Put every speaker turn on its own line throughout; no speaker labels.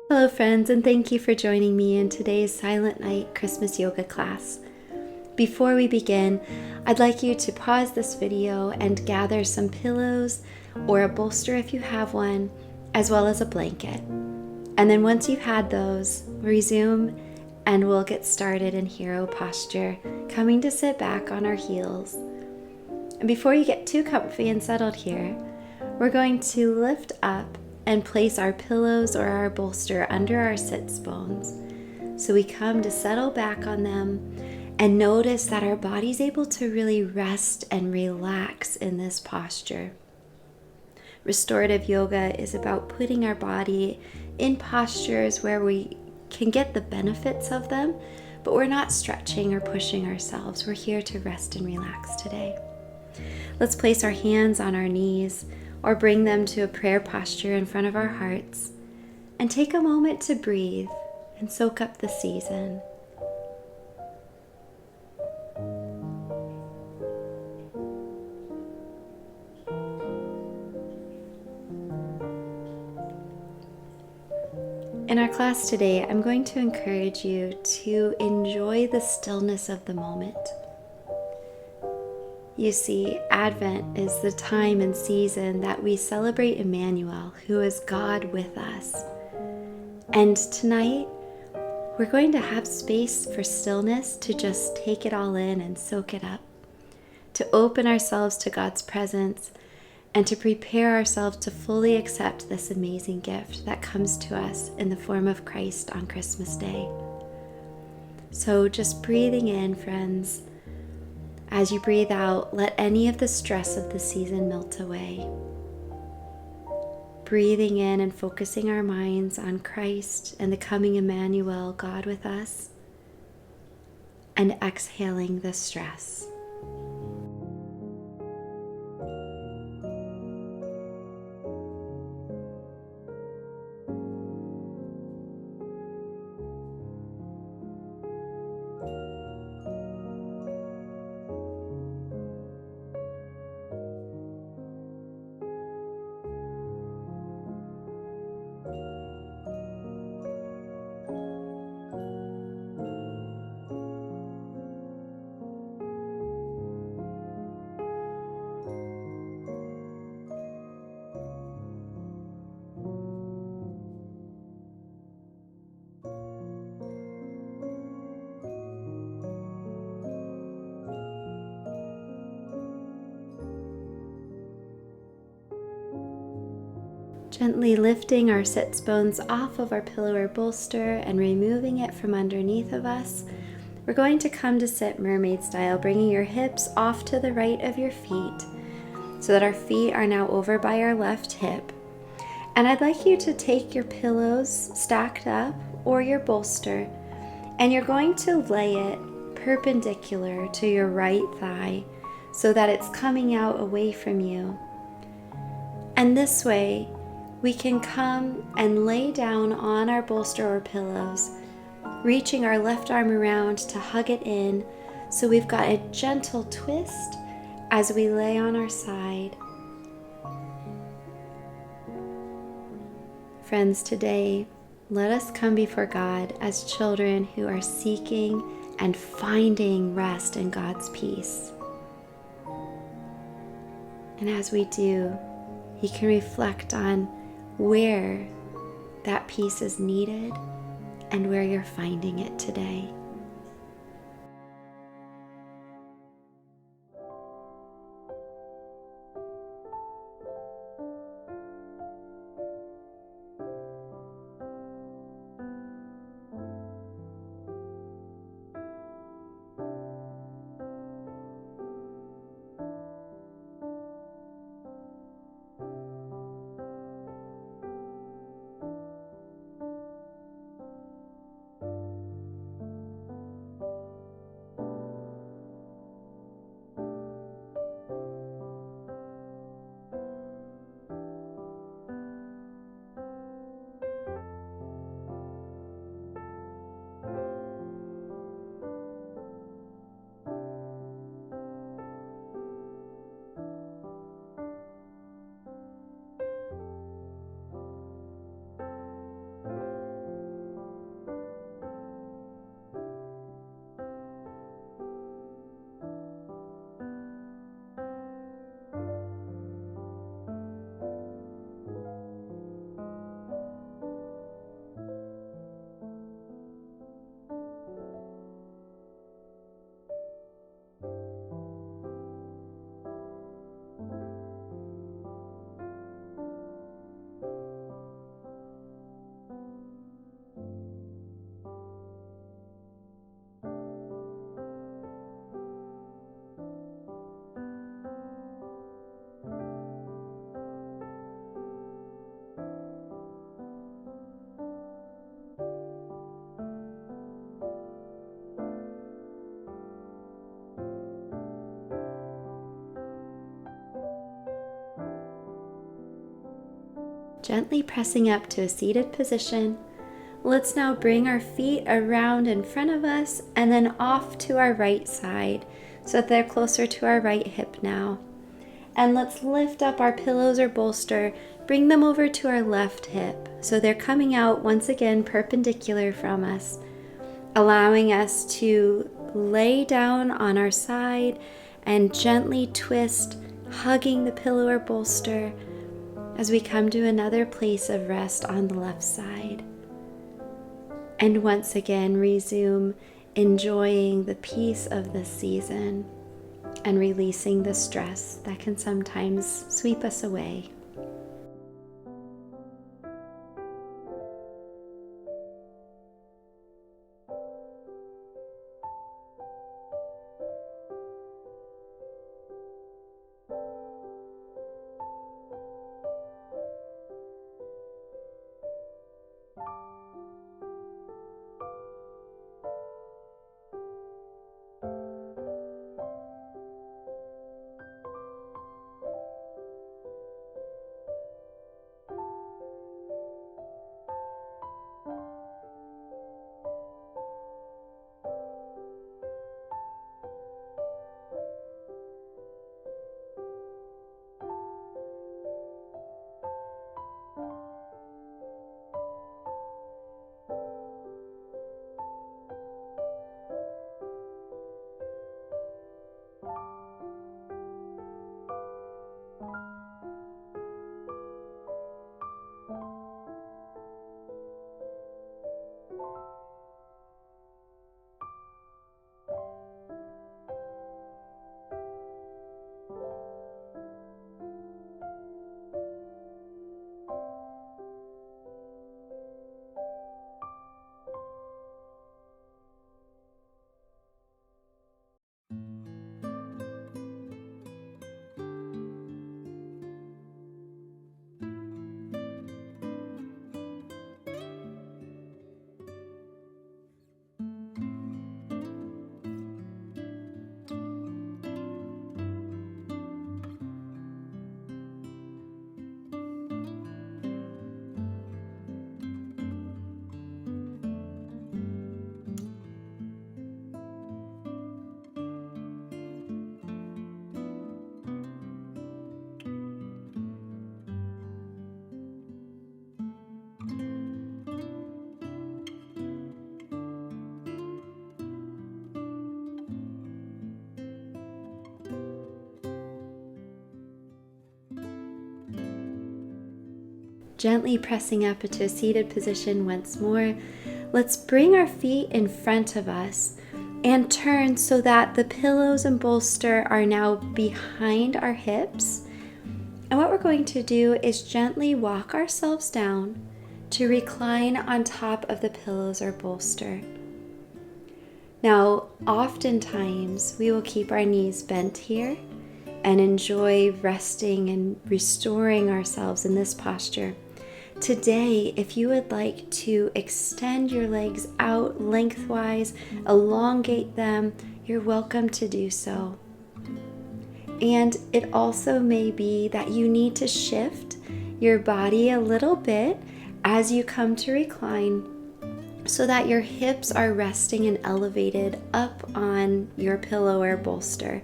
Hello friends, and thank you for joining me in today's Silent Night Christmas Yoga class. Before we begin, I'd like you to pause this video and gather some pillows or a bolster if you have one, as well as a blanket. And then once you've had those, resume and we'll get started in hero posture, coming to sit back on our heels. And before you get too comfy and settled here, we're going to lift up and place our pillows or our bolster under our sits bones. So we come to settle back on them and notice that our body's able to really rest and relax in this posture. Restorative yoga is about putting our body in postures where we can get the benefits of them, but we're not stretching or pushing ourselves. We're here to rest and relax today. Let's place our hands on our knees or bring them to a prayer posture in front of our hearts and take a moment to breathe and soak up the season. In our class today, I'm going to encourage you to enjoy the stillness of the moment. You see, Advent is the time and season that we celebrate Emmanuel, who is God with us. And tonight, we're going to have space for stillness to just take it all in and soak it up, to open ourselves to God's presence, and to prepare ourselves to fully accept this amazing gift that comes to us in the form of Christ on Christmas Day. So just breathing in, friends. As you breathe out, let any of the stress of the season melt away. Breathing in and focusing our minds on Christ and the coming Emmanuel, God with us, and exhaling the stress. Gently lifting our sits bones off of our pillow or bolster and removing it from underneath of us, we're going to come to sit mermaid style, bringing your hips off to the right of your feet so that our feet are now over by our left hip. And I'd like you to take your pillows stacked up or your bolster, and you're going to lay it perpendicular to your right thigh so that it's coming out away from you. And this way, we can come and lay down on our bolster or pillows, reaching our left arm around to hug it in, so we've got a gentle twist as we lay on our side. Friends, today, let us come before God as children who are seeking and finding rest in God's peace. And as we do, you can reflect on where that peace is needed and where you're finding it today. Gently pressing up to a seated position. Let's now bring our feet around in front of us and then off to our right side so that they're closer to our right hip now. And let's lift up our pillows or bolster, bring them over to our left hip so they're coming out once again perpendicular from us, allowing us to lay down on our side and gently twist, hugging the pillow or bolster as we come to another place of rest on the left side. And once again, resume enjoying the peace of this season and releasing the stress that can sometimes sweep us away. Gently pressing up into a seated position once more. Let's bring our feet in front of us and turn so that the pillows and bolster are now behind our hips. And what we're going to do is gently walk ourselves down to recline on top of the pillows or bolster. Now, oftentimes we will keep our knees bent here and enjoy resting and restoring ourselves in this posture. Today, if you would like to extend your legs out lengthwise, elongate them, you're welcome to do so. And it also may be that you need to shift your body a little bit as you come to recline so that your hips are resting and elevated up on your pillow or bolster.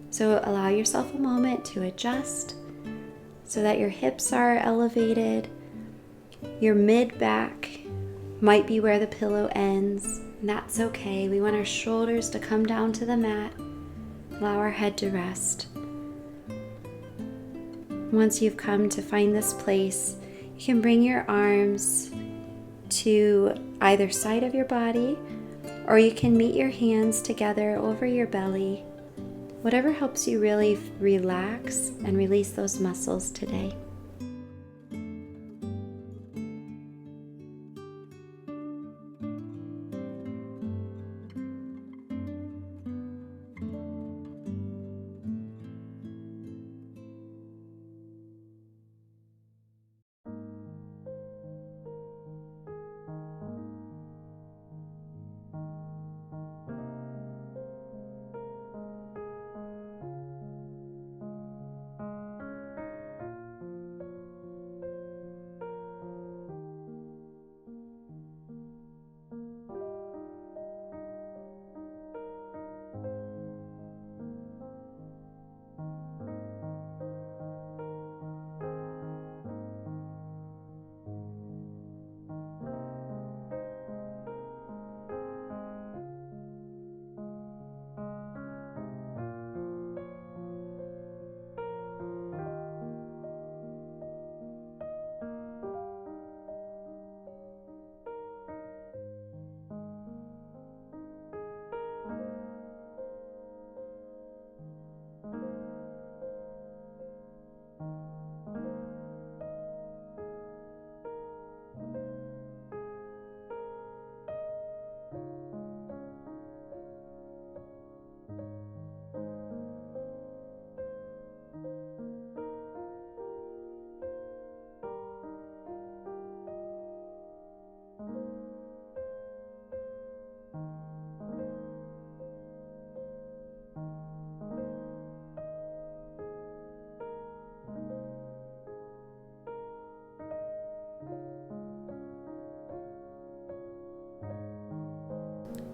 So allow yourself a moment to adjust so that your hips are elevated. Your mid-back might be where the pillow ends, and that's okay. We want our shoulders to come down to the mat. Allow our head to rest. Once you've come to find this place, you can bring your arms to either side of your body, or you can meet your hands together over your belly. Whatever helps you really relax and release those muscles today.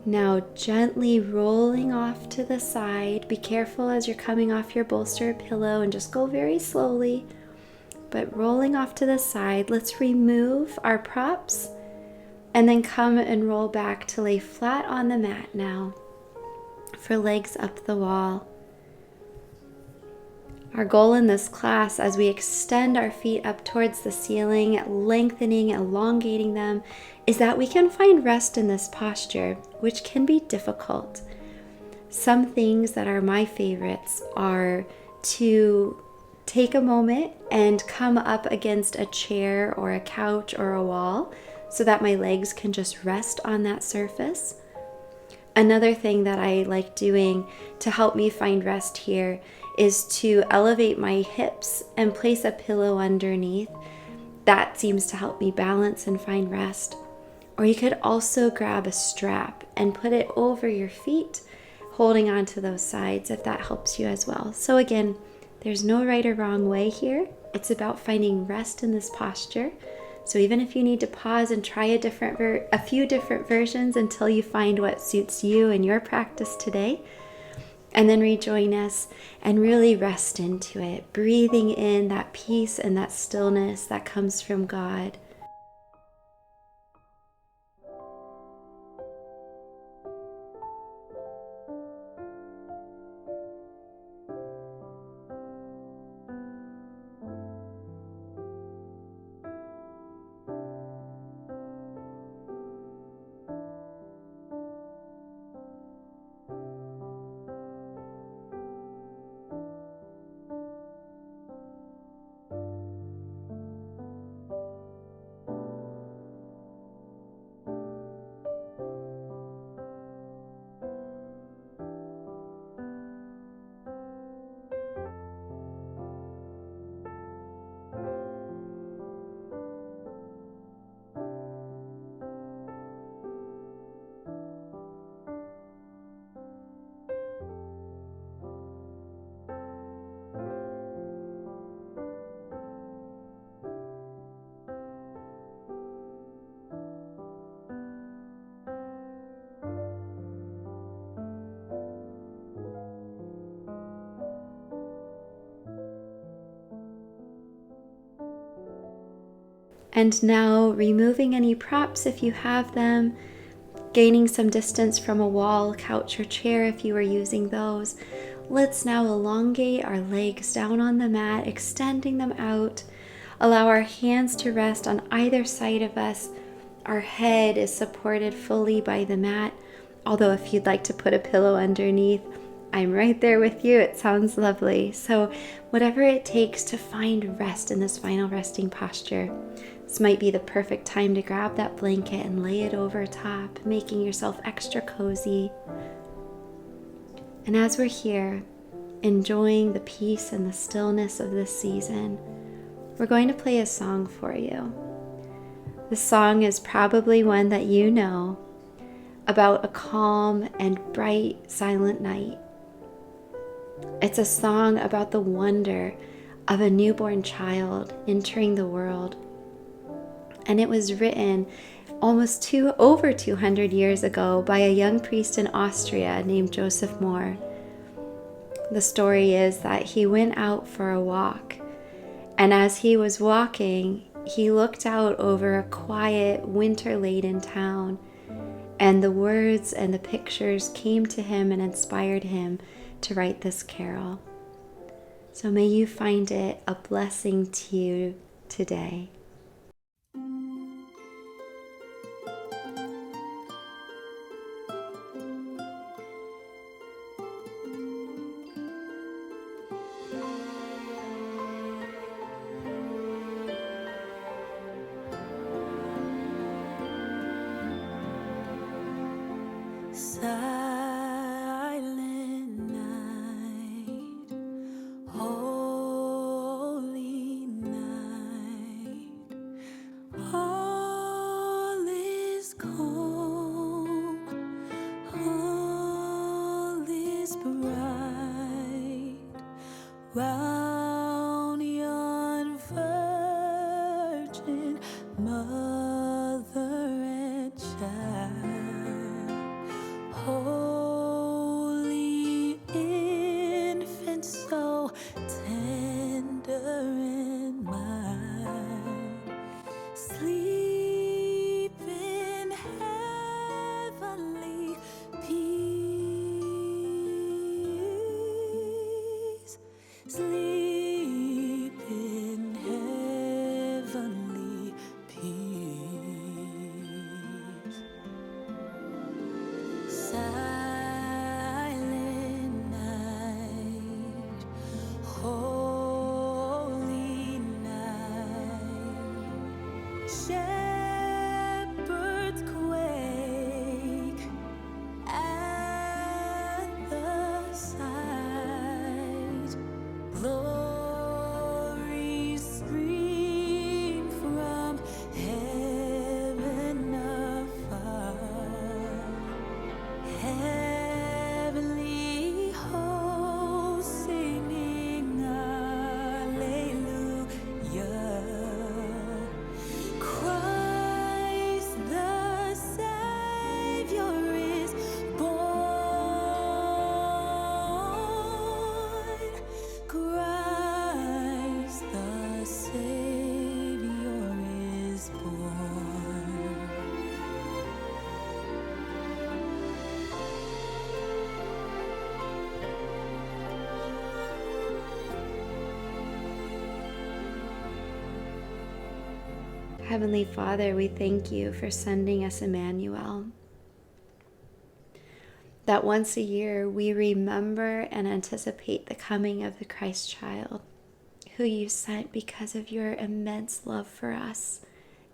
Now gently rolling off to the side. Be careful as you're coming off your bolster or pillow, and just go very slowly. But rolling off to the side, let's remove our props and then come and roll back to lay flat on the mat now for legs up the wall. Our goal in this class, as we extend our feet up towards the ceiling, lengthening, elongating them, is that we can find rest in this posture, which can be difficult. Some things that are my favorites are to take a moment and come up against a chair or a couch or a wall so that my legs can just rest on that surface. Another thing that I like doing to help me find rest here is to elevate my hips and place a pillow underneath. That seems to help me balance and find rest. Or you could also grab a strap and put it over your feet, holding onto those sides if that helps you as well. So again, there's no right or wrong way here. It's about finding rest in this posture. So even if you need to pause and try a few different versions until you find what suits you and your practice today, and then rejoin us and really rest into it, breathing in that peace and that stillness that comes from God. And now removing any props if you have them, gaining some distance from a wall, couch, or chair if you are using those. Let's now elongate our legs down on the mat, extending them out. Allow our hands to rest on either side of us. Our head is supported fully by the mat, although if you'd like to put a pillow underneath, I'm right there with you. It sounds lovely. So whatever it takes to find rest in this final resting posture. This might be the perfect time to grab that blanket and lay it over top, making yourself extra cozy. And as we're here, enjoying the peace and the stillness of this season, we're going to play a song for you. The song is probably one that you know, about a calm and bright, silent night. It's a song about the wonder of a newborn child entering the world. And it was written almost over 200 years ago by a young priest in Austria named Joseph Mohr. The story is that he went out for a walk, and as he was walking, he looked out over a quiet, winter-laden town, and the words and the pictures came to him and inspired him to write this carol. So may you find it a blessing to you today.
Silent night, holy night, all is calm, all is bright, round yon virgin mother and child.
Heavenly Father, we thank you for sending us Emmanuel. That once a year we remember and anticipate the coming of the Christ child, who you sent because of your immense love for us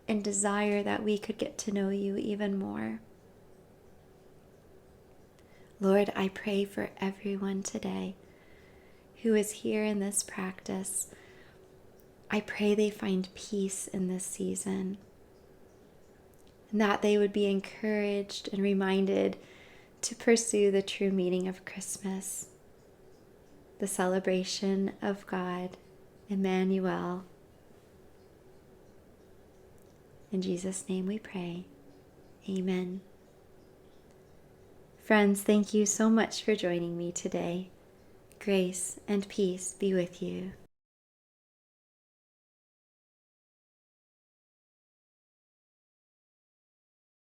and desire that we could get to know you even more. Lord, I pray for everyone today who is here in this practice. I pray they find peace in this season, and that they would be encouraged and reminded to pursue the true meaning of Christmas, the celebration of God, Emmanuel. In Jesus' name we pray. Amen. Friends, thank you so much for joining me today. Grace and peace be with you.